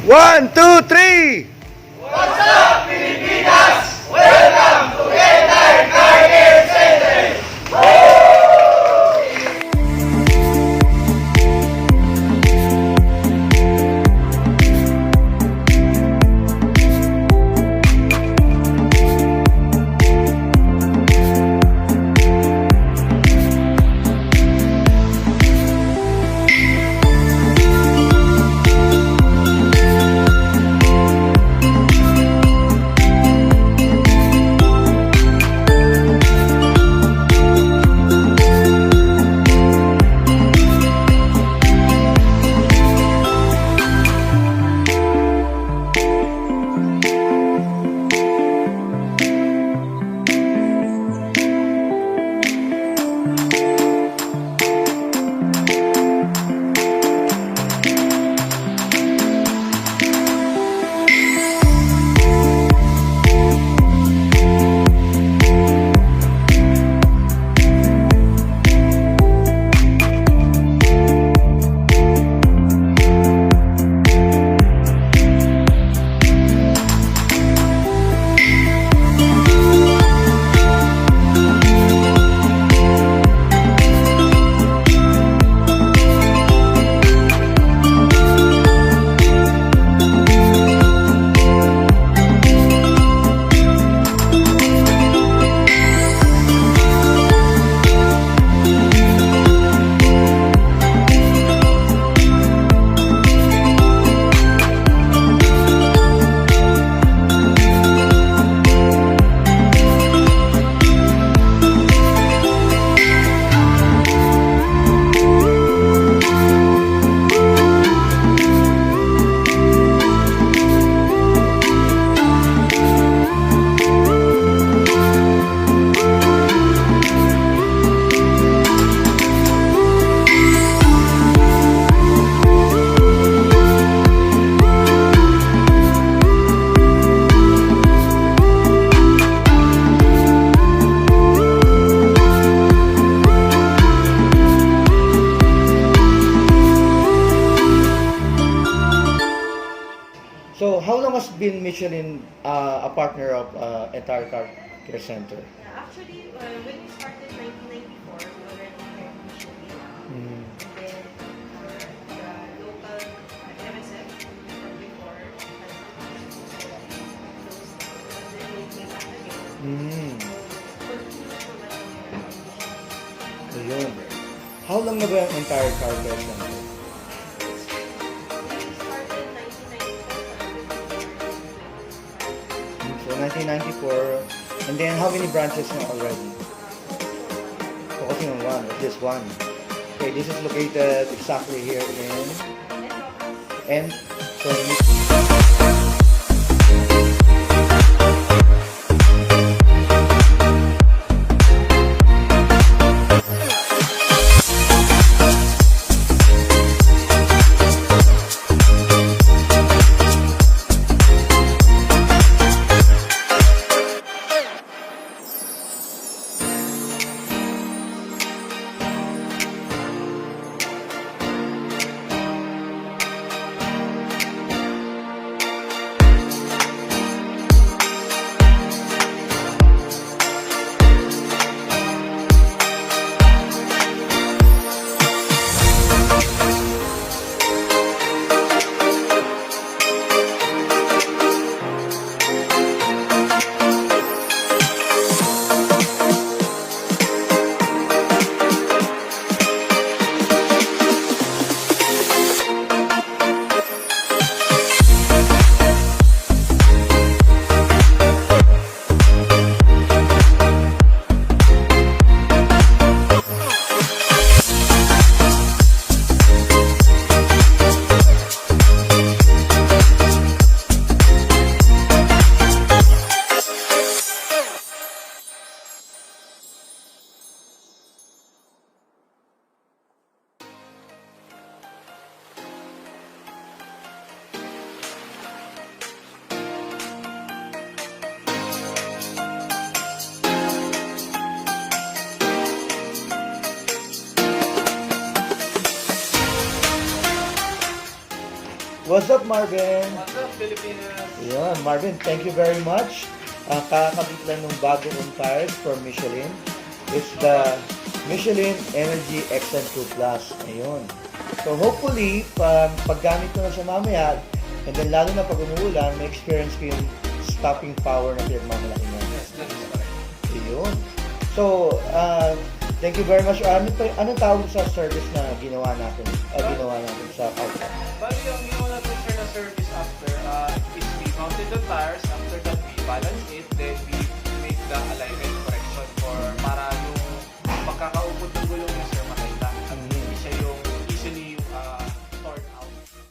One, two, three! What's up, Pilipinas? Welcome to Entire Carrier Center! So, how long has been Michelin a partner of Entire Car Care Center? Yeah, actually, when we started 1994, we already had Michelin. Mm. And then the local MSF from before has closed down. And then they came back again. Mm. So, continuous naman yung Michelin. Ayun. How long na ba ang Entire Car Care Center? We started 1994. So, 1994. And then, how many branches na already? Focusing on one, or just one. Okay, this is located exactly here in... And, so, What's up, Marvin? What's up, Pilipinas? Yun, Marvin, thank you very much. Kakabit lang ng bagong tires from Michelin. It's the Michelin Energy XM2 Plus. Ayun. So hopefully, paggamit ko na siya mamaya, and then lalo na pag umuulan, may experience ko yung stopping power na pinagmamalaki niya. Yes, that is correct. Ayun. So, thank you very much. Anong tawag sa service na ginawa natin? Ginawa natin sa outlet? Bali, ang ginawa natin sir na service after is we mounted the tires. After that, we balance it.